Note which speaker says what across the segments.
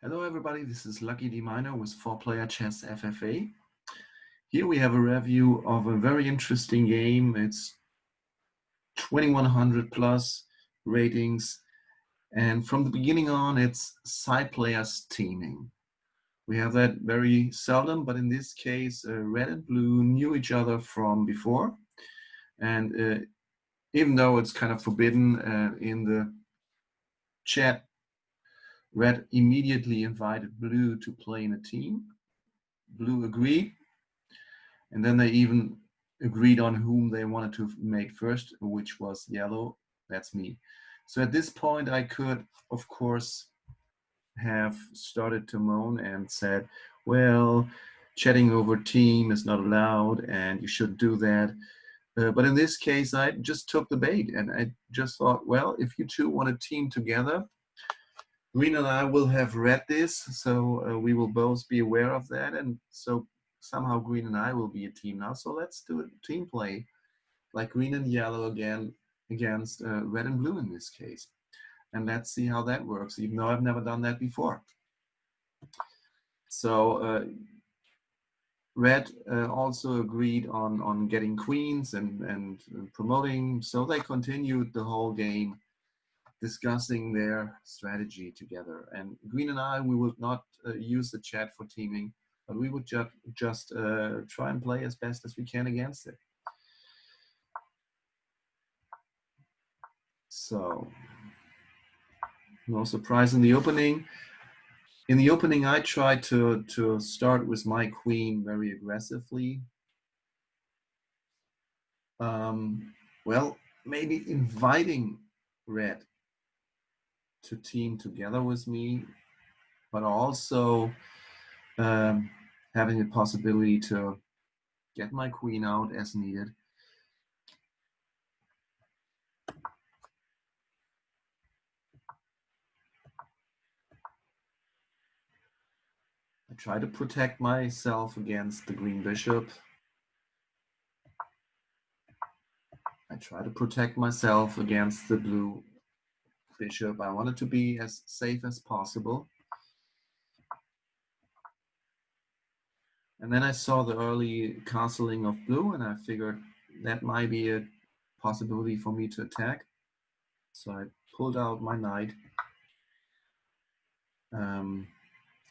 Speaker 1: Hello everybody, this is luckyDminor with Player Chess FFA. Here we have a review of a very interesting game. It's 2100 plus ratings, and from the beginning on it's side players teaming. We have that very seldom, but in this case red and blue knew each other from before, and even though it's kind of forbidden in the chat, red immediately invited blue to play in a team. Blue agreed, and then they even agreed on whom they wanted to make first, which was yellow. That's me. So at this point, I could, of course, have started to moan and said, well, chatting over team is not allowed and you should do that. But in this case, I just took the bait and I just thought, well, if you two want to team together, Green and I will have read this, so we will both be aware of that. And so somehow Green and I will be a team now. So let's do a team play, like green and yellow again against red and blue in this case. And let's see how that works, even though I've never done that before. So red also agreed on getting queens and promoting. So they continued the whole game, discussing their strategy together. And Green and I, we would not use the chat for teaming, but we would just try and play as best as we can against it. So, no surprise in the opening. In the opening, I tried to start with my queen very aggressively. Well, maybe inviting red to team together with me, but also having the possibility to get my queen out as needed. I try to protect myself against the green bishop. I try to protect myself against the blue bishop. I wanted to be as safe as possible. And then I saw the early castling of blue, and I figured that might be a possibility for me to attack. So I pulled out my knight.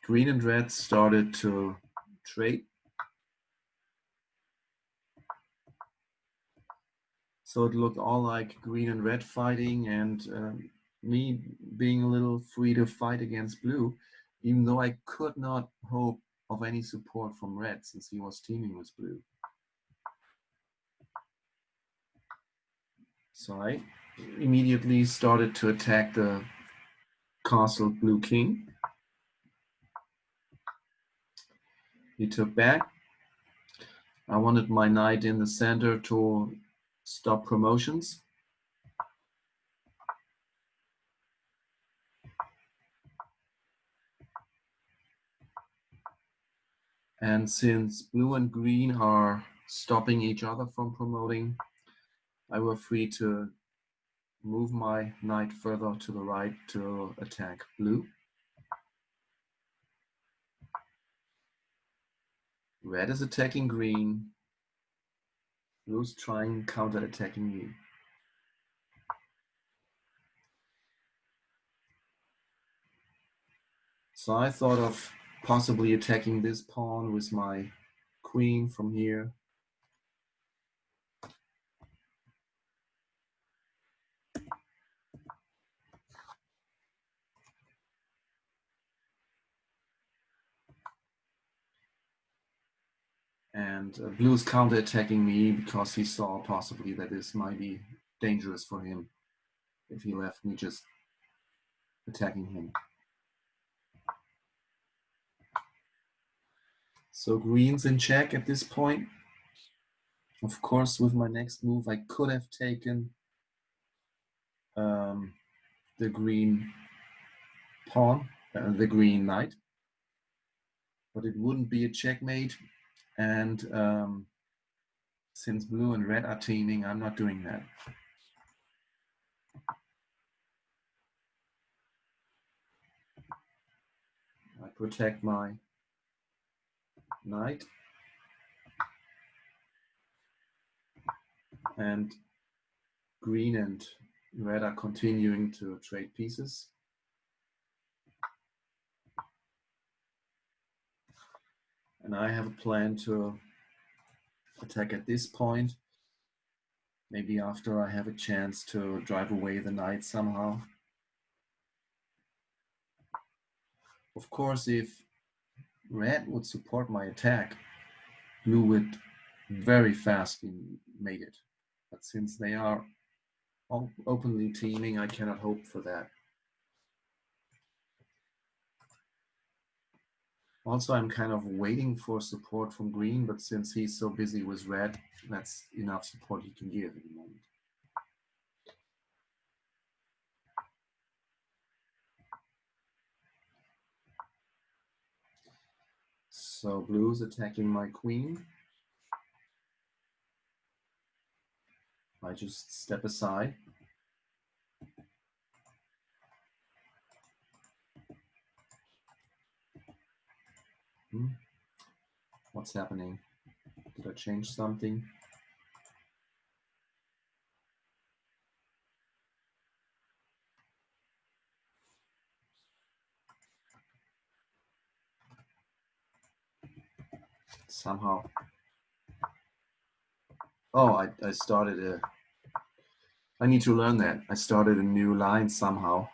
Speaker 1: Green and red started to trade. So it looked all like green and red fighting, and me being a little free to fight against blue, even though I could not hope of any support from red since he was teaming with blue. So I immediately started to attack the castle blue king. He took back. I wanted my knight in the center to stop promotions. And since blue and green are stopping each other from promoting, I was free to move my knight further to the right to attack blue. Red is attacking green. Blue's trying counter-attacking me. So I thought of possibly attacking this pawn with my queen from here. And blue is counter-attacking me because he saw possibly that this might be dangerous for him if he left me just attacking him. So green's in check at this point. Of course, with my next move, I could have taken the green pawn, the green knight, but it wouldn't be a checkmate. And since blue and red are teaming, I'm not doing that. protect my knight. And green and red are continuing to trade pieces. And I have a plan to attack at this point. Maybe after I have a chance to drive away the knight somehow. Of course, if red would support my attack, blue would very fast mate it. But since they are openly teaming, I cannot hope for that. Also, I'm kind of waiting for support from green, but since he's so busy with red, that's enough support he can give at the moment. So blue's attacking my queen. I just step aside. What's happening? Did I change something? Somehow. Oh, I started a... I need to learn that. I started a new line somehow.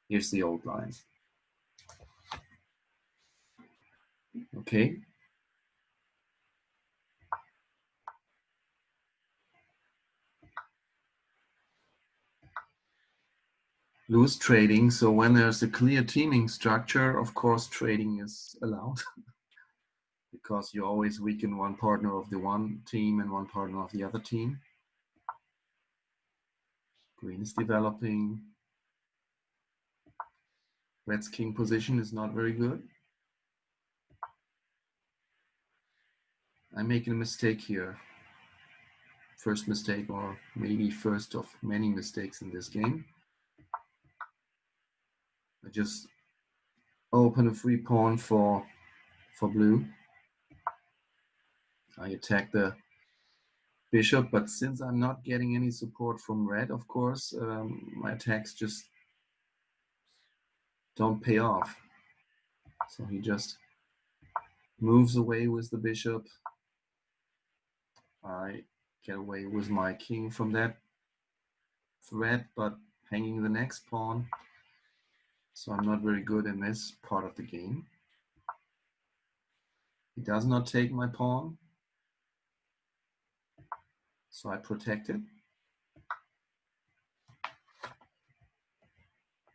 Speaker 1: Here's the old line. Okay. Loose trading. So when there's a clear teaming structure, of course, trading is allowed because you always weaken one partner of the one team and one partner of the other team. Green is developing. Red's king position is not very good. I'm making a mistake here. First mistake, or maybe first of many mistakes in this game. I just open a free pawn for blue. I attack the bishop, but since I'm not getting any support from red, of course, my attacks just don't pay off. So he just moves away with the bishop. I get away with my king from that threat, but hanging the next pawn. So I'm not very good in this part of the game. He does not take my pawn. So I protect it.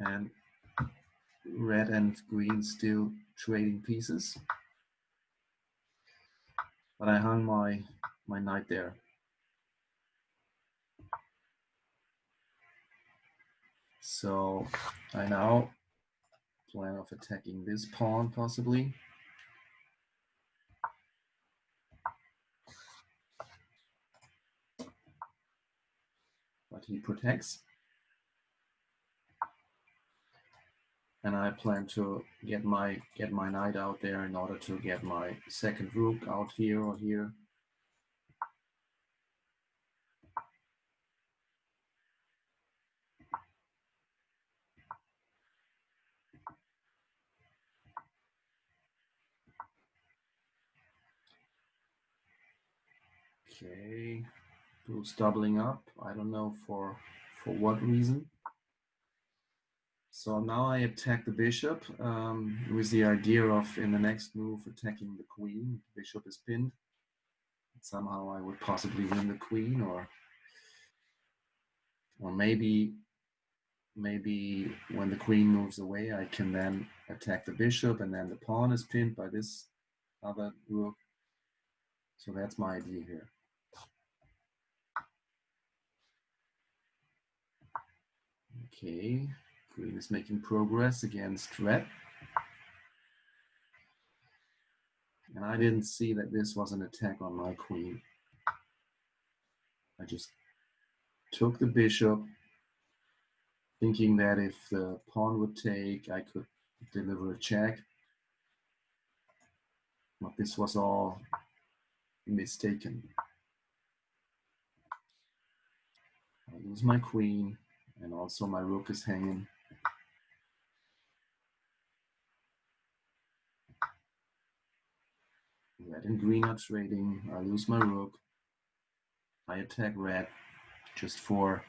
Speaker 1: And red and green still trading pieces. But I hung my knight there. So I now plan of attacking this pawn possibly. But he protects. And I plan to get my knight out there in order to get my second rook out here or here. Okay, blue's doubling up. I don't know for what reason. So now I attack the bishop with the idea of in the next move attacking the queen. The bishop is pinned. Somehow I would possibly win the queen, or maybe when the queen moves away, I can then attack the bishop, and then the pawn is pinned by this other rook. So that's my idea here. Okay, green is making progress against red. And I didn't see that this was an attack on my queen. I just took the bishop, thinking that if the pawn would take, I could deliver a check. But this was all mistaken. I lose my queen, and also my rook is hanging. Red and green are trading. I lose my rook. I attack red just for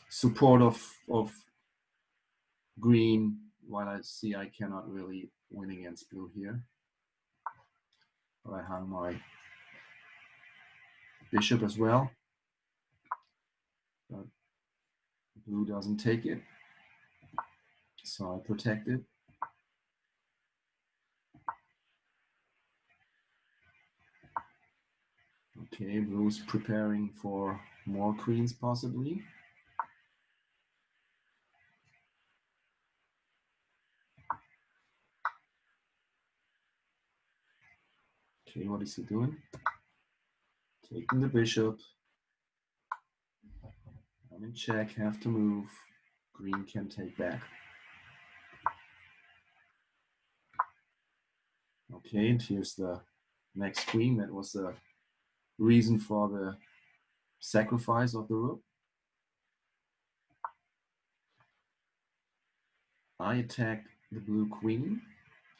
Speaker 1: support of green, while I see I cannot really win against blue here. But I hung my bishop as well. But blue doesn't take it, so I protect it. Okay, blue's preparing for more queens possibly. Okay, what is he doing? Taking the bishop. I'm in check, have to move. Green can take back. Okay, and here's the next queen. That was the reason for the sacrifice of the rook. I attacked the blue queen,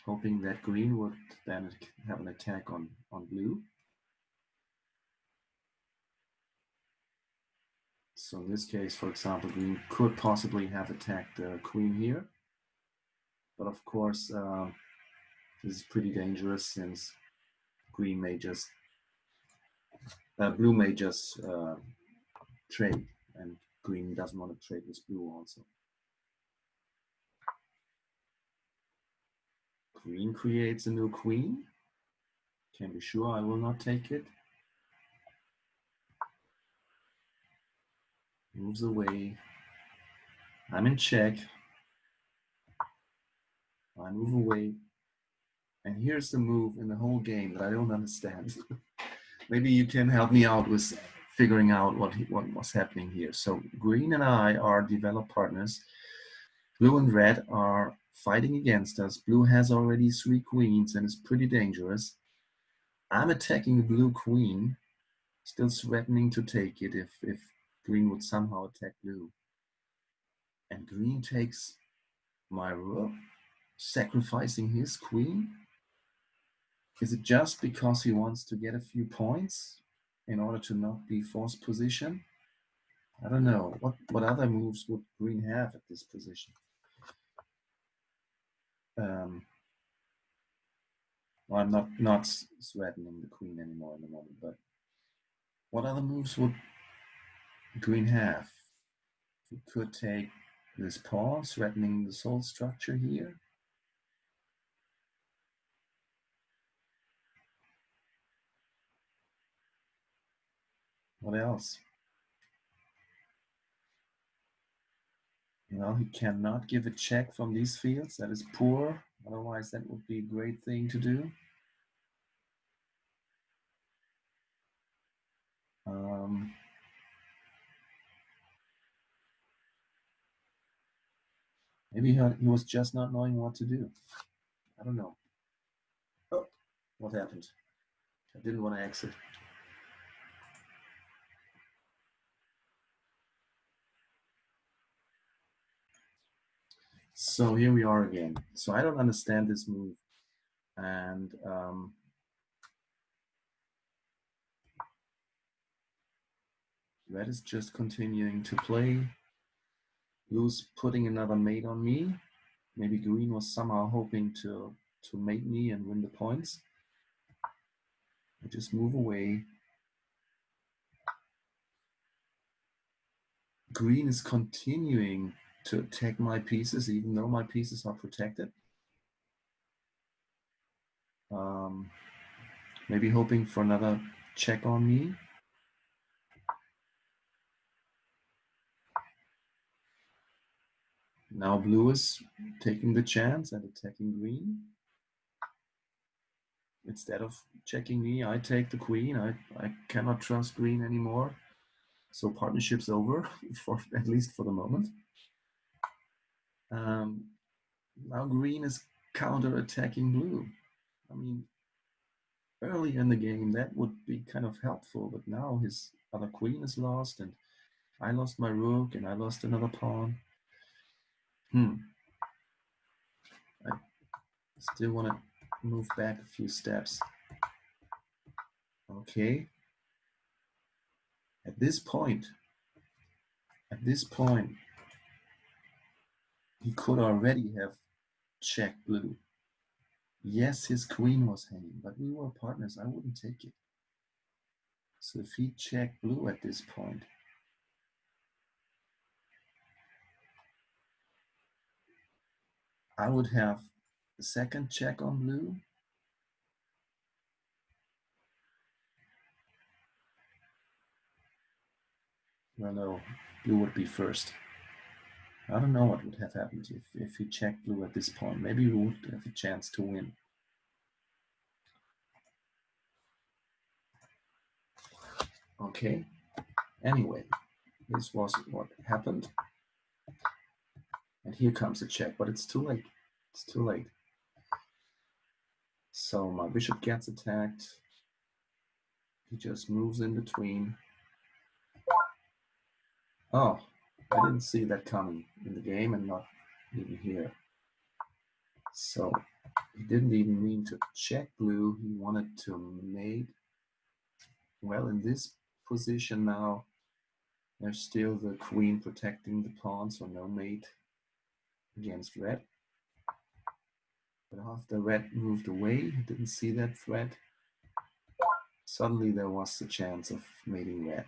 Speaker 1: hoping that green would then have an attack on blue. So in this case, for example, green could possibly have attacked the queen here. But of course, this is pretty dangerous since green may just, blue may just trade, and green doesn't want to trade with blue also. Green creates a new queen. Can be sure I will not take it. Moves away. I'm in check. I move away. And here's the move in the whole game that I don't understand. Maybe you can help me out with figuring out what was happening here. So green and I are developed partners. Blue and red are fighting against us. Blue has already 3 queens and is pretty dangerous. I'm attacking the blue queen, still threatening to take it if green would somehow attack blue. And green takes my rook, sacrificing his queen. Is it just because he wants to get a few points in order to not be forced position? I don't know. What other moves would green have at this position? Well, I'm not threatening the queen anymore in the moment, but what other moves would green have? He could take this pawn, threatening the soul structure here. What else? Well, he cannot give a check from these fields. That is poor. Otherwise, that would be a great thing to do. Maybe he was just not knowing what to do. I don't know. Oh, what happened? I didn't want to exit. So here we are again. So I don't understand this move. And red is just continuing to play. Blue's putting another mate on me. Maybe green was somehow hoping to mate me and win the points. I just move away. Green is continuing to attack my pieces, even though my pieces are protected. Maybe hoping for another check on me. Now blue is taking the chance and attacking green. Instead of checking me, I take the queen. I cannot trust green anymore. So partnership's over, for at least for the moment. Now green is counter-attacking blue. I mean, early in the game that would be kind of helpful, but now his other queen is lost, and I lost my rook, and I lost another pawn. I still want to move back a few steps. Okay. At this point, he could already have checked blue. Yes, his queen was hanging, but we were partners. I wouldn't take it. So if he checked blue at this point, I would have the second check on blue. Well, no, blue would be first. I don't know what would have happened if he checked blue at this point. Maybe we would have a chance to win. Okay, anyway, this was what happened. And here comes a check, but it's too late. It's too late. So my bishop gets attacked. He just moves in between. Oh, I didn't see that coming in the game and not even here. So he didn't even mean to check blue. He wanted to mate. Well, in this position now, there's still the queen protecting the pawn, so no mate against red. But after red moved away, he didn't see that threat. Suddenly there was the chance of mating red.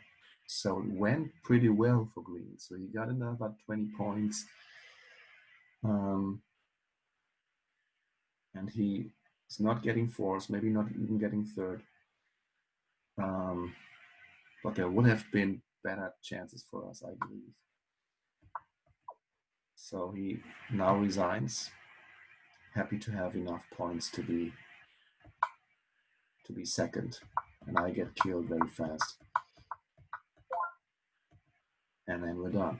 Speaker 1: So it went pretty well for green. So he got another 20 points. And he is not getting fourth, maybe not even getting third. But there would have been better chances for us, I believe. So he now resigns, happy to have enough points to be second, and I get killed very fast. And then we're done.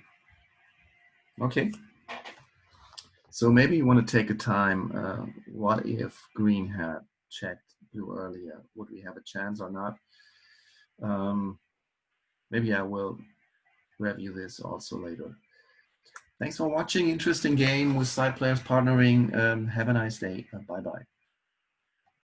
Speaker 1: Okay. So maybe you want to take a time. What if green had checked blue earlier? Would we have a chance or not? Maybe I will review this also later. Thanks for watching. Interesting game with side players partnering. Have a nice day. Bye-bye.